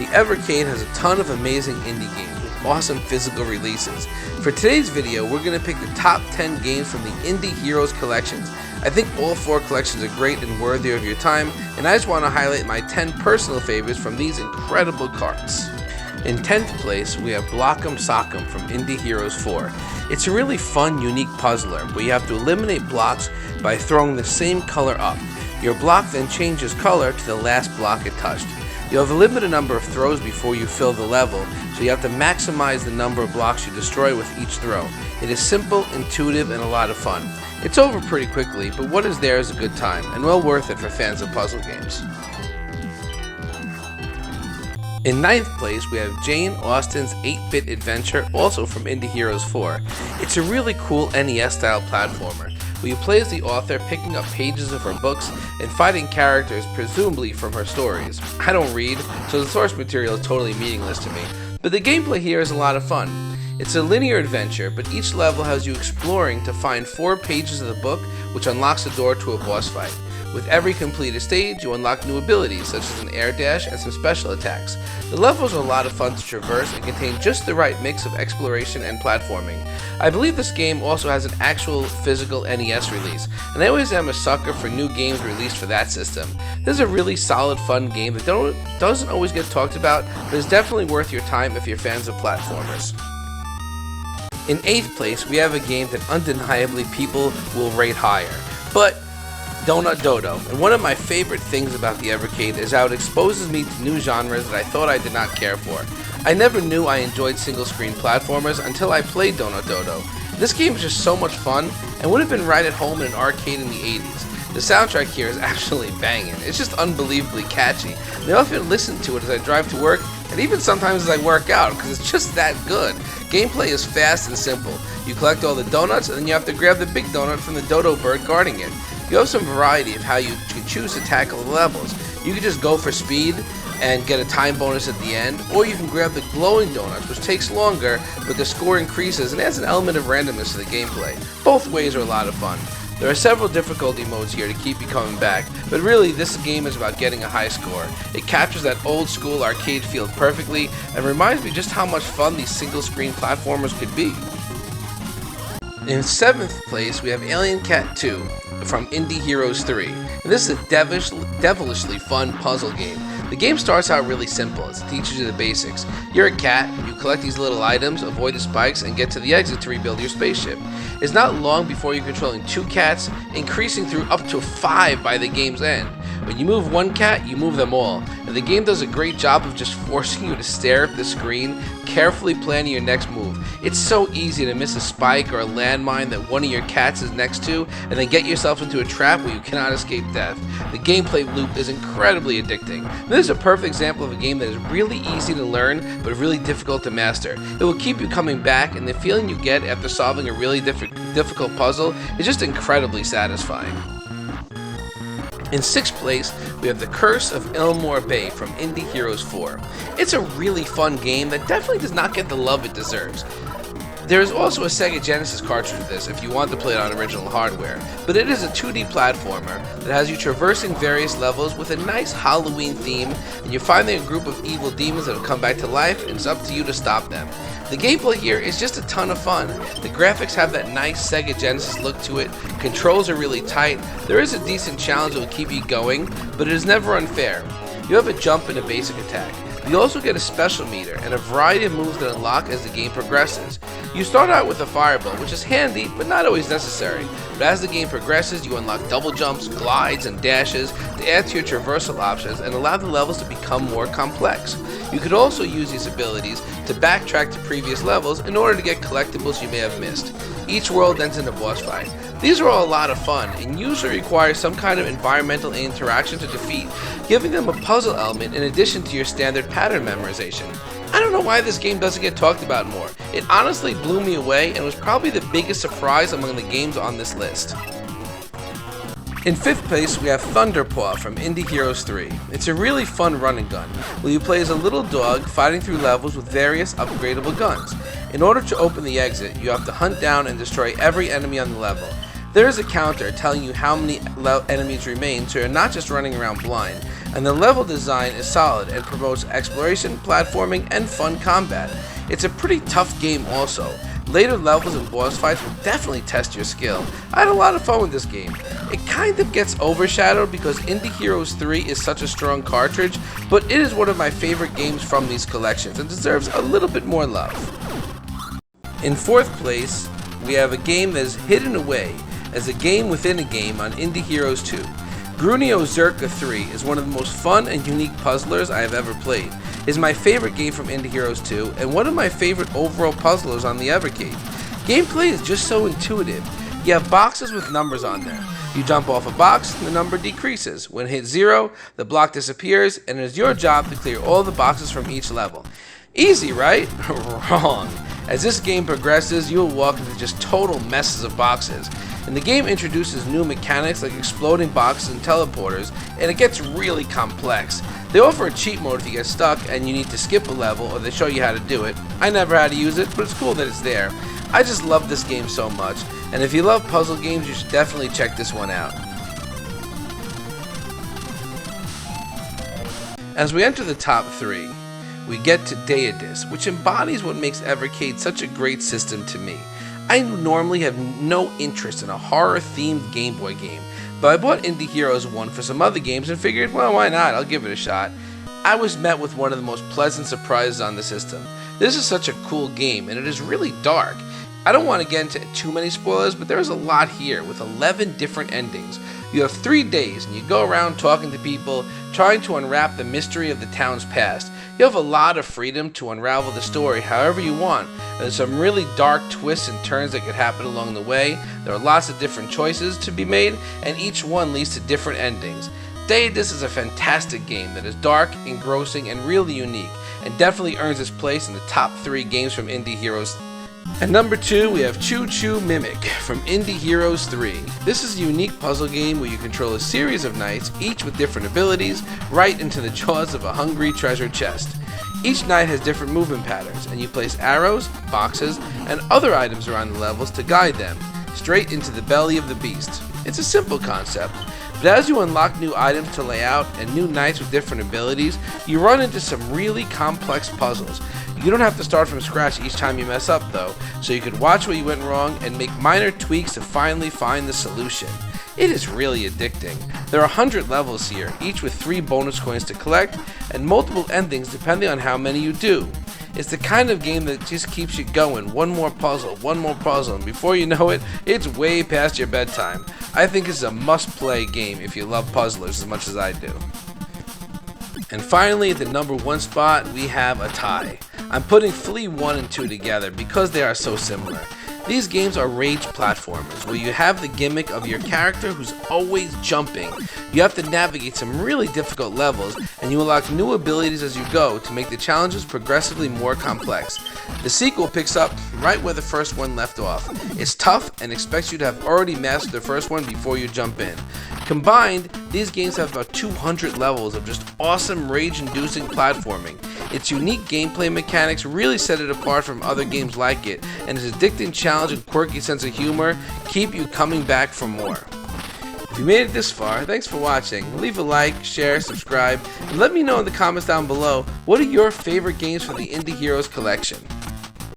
The evercade has a ton of amazing indie games with awesome physical releases. For today's video, we're going to pick the top 10 games from the Indie Heroes collections. I think all 4 collections are great and worthy of your time, and I just want to highlight my 10 personal favorites from these incredible carts. In 10th place, we have Block'em Sock'em from Indie Heroes 4. It's a really fun, unique puzzler where you have to eliminate blocks by throwing the same color up. Your block then changes color to the last block it touched. You have a limited number of throws before you fill the level, so you have to maximize the number of blocks you destroy with each throw. It is simple, intuitive, and a lot of fun. It's over pretty quickly, but what is there is a good time, and well worth it for fans of puzzle games. In 9th place, we have Jane Austen's 8-Bit Adventure, also from Indie Heroes 4. It's a really cool NES-style platformer, where you play as the author picking up pages of her books and fighting characters presumably from her stories. I don't read, so the source material is totally meaningless to me, but the gameplay here is a lot of fun. It's a linear adventure, but each level has you exploring to find 4 pages of the book, which unlocks the door to a boss fight. With every completed stage, you unlock new abilities, such as an air dash and some special attacks. The levels are a lot of fun to traverse and contain just the right mix of exploration and platforming. I believe this game also has an actual physical NES release, and I always am a sucker for new games released for that system. This is a really solid, fun game that doesn't always get talked about, but is definitely worth your time if you're fans of platformers. In 8th place, we have a game that undeniably people will rate higher, but Dodo. And one of my favorite things about the evercade is how it exposes me to new genres that I thought I did not care for. I never knew I enjoyed single-screen platformers until I played Dodo. This game is just so much fun and would have been right at home in an arcade in the 80s. The soundtrack here is actually banging. It's just unbelievably catchy. And I often listen to it as I drive to work and even sometimes as I work out because it's just that good. Gameplay is fast and simple. You collect all the donuts and then you have to grab the big donut from the dodo bird guarding it. You have some variety of how you can choose to tackle the levels. You can just go for speed and get a time bonus at the end, or you can grab the glowing donuts, which takes longer, but the score increases and adds an element of randomness to the gameplay. Both ways are a lot of fun. There are several difficulty modes here to keep you coming back, but really this game is about getting a high score. It captures that old school arcade feel perfectly and reminds me just how much fun these single screen platformers could be. In 7th place, we have Alien Cat 2 from Indie Heroes 3. And this is a devilishly fun puzzle game. The game starts out really simple as it teaches you the basics. You're a cat, you collect these little items, avoid the spikes, and get to the exit to rebuild your spaceship. It's not long before you're controlling 2 cats, increasing through up to 5 by the game's end. When you move 1 cat, you move them all, and the game does a great job of just forcing you to stare at the screen, carefully planning your next move. It's so easy to miss a spike or a landmine that one of your cats is next to, and then get yourself into a trap where you cannot escape death. The gameplay loop is incredibly addicting. This is a perfect example of a game that is really easy to learn, but really difficult to master. It will keep you coming back, and the feeling you get after solving a really difficult puzzle is just incredibly satisfying. In 6th place, we have the Curse of Ilmore Bay from Indie Heroes 4. It's a really fun game that definitely does not get the love it deserves. There is also a Sega Genesis cartridge of this if you want to play it on original hardware, but it is a 2D platformer that has you traversing various levels with a nice Halloween theme, and you're fighting a group of evil demons that have come back to life, and it's up to you to stop them. The gameplay here is just a ton of fun. The graphics have that nice Sega Genesis look to it, controls are really tight, there is a decent challenge that will keep you going, but it is never unfair. You have a jump and a basic attack. You also get a special meter and a variety of moves that unlock as the game progresses. You start out with a fireball, which is handy, but not always necessary. But as the game progresses, you unlock double jumps, glides, and dashes to add to your traversal options and allow the levels to become more complex. You could also use these abilities to backtrack to previous levels in order to get collectibles you may have missed. Each world ends in a boss fight. These are all a lot of fun and usually require some kind of environmental interaction to defeat, giving them a puzzle element in addition to your standard pattern memorization. I don't know why this game doesn't get talked about more. It honestly blew me away and was probably the biggest surprise among the games on this list. In 5th place, we have Thunderpaw from Indie Heroes 3. It's a really fun run and gun, where you play as a little dog fighting through levels with various upgradable guns. In order to open the exit, you have to hunt down and destroy every enemy on the level. There is a counter telling you how many enemies remain, so you're not just running around blind. And the level design is solid and promotes exploration, platforming, and fun combat. It's a pretty tough game also. Later levels and boss fights will definitely test your skill. I had a lot of fun with this game. It kind of gets overshadowed because Indie Heroes 3 is such a strong cartridge, but it is one of my favorite games from these collections and deserves a little bit more love. In 4th place, we have a game that is hidden away as a game within a game on Indie Heroes 2. Grunio Zerka 3 is one of the most fun and unique puzzlers I have ever played. It is my favorite game from Indie Heroes 2 and one of my favorite overall puzzlers on the evercade. Gameplay is just so intuitive. You have boxes with numbers on there. You jump off a box, the number decreases. When hit 0, the block disappears, and it is your job to clear all the boxes from each level. Easy, right? Wrong. As this game progresses, you will walk into just total messes of boxes. And the game introduces new mechanics like exploding boxes and teleporters, and it gets really complex. They offer a cheat mode if you get stuck and you need to skip a level, or they show you how to do it. I never had to use it, but it's cool that it's there. I just love this game so much, and if you love puzzle games, you should definitely check this one out. As we enter the top 3, we get to Deadis, which embodies what makes evercade such a great system to me. I normally have no interest in a horror-themed Game Boy game, but I bought Indie Heroes 1 for some other games and figured, well, why not? I'll give it a shot. I was met with one of the most pleasant surprises on the system. This is such a cool game, and it is really dark. I don't want to get into too many spoilers, but there is a lot here with 11 different endings. You have 3 days, and you go around talking to people, trying to unwrap the mystery of the town's past. You have a lot of freedom to unravel the story however you want. There's some really dark twists and turns that could happen along the way. There are lots of different choices to be made, and each one leads to different endings. Deadis is a fantastic game that is dark, engrossing, and really unique, and definitely earns its place in the top 3 games from Indie Heroes. At number 2, we have Choo Mimic from Indie Heroes 3. This is a unique puzzle game where you control a series of knights, each with different abilities, right into the jaws of a hungry treasure chest. Each knight has different movement patterns, and you place arrows, boxes, and other items around the levels to guide them, straight into the belly of the beast. It's a simple concept, but as you unlock new items to lay out and new knights with different abilities, you run into some really complex puzzles. You don't have to start from scratch each time you mess up though, so you can watch where you went wrong and make minor tweaks to finally find the solution. It is really addicting. There are 100 levels here, each with 3 bonus coins to collect, and multiple endings depending on how many you do. It's the kind of game that just keeps you going, one more puzzle, and before you know it, it's way past your bedtime. I think it's a must-play game if you love puzzlers as much as I do. And finally, at the number 1 spot, we have a tie. I'm putting Flea 1 and 2 together because they are so similar. These games are rage platformers where you have the gimmick of your character who's always jumping. You have to navigate some really difficult levels, and you unlock new abilities as you go to make the challenges progressively more complex. The sequel picks up right where the first one left off. It's tough and expects you to have already mastered the first one before you jump in. Combined, these games have about 200 levels of just awesome rage-inducing platforming. Its unique gameplay mechanics really set it apart from other games like it, and its addicting challenge and quirky sense of humor keep you coming back for more. If you made it this far, thanks for watching. Leave a like, share, subscribe, and let me know in the comments down below what are your favorite games from the Indie Heroes collection.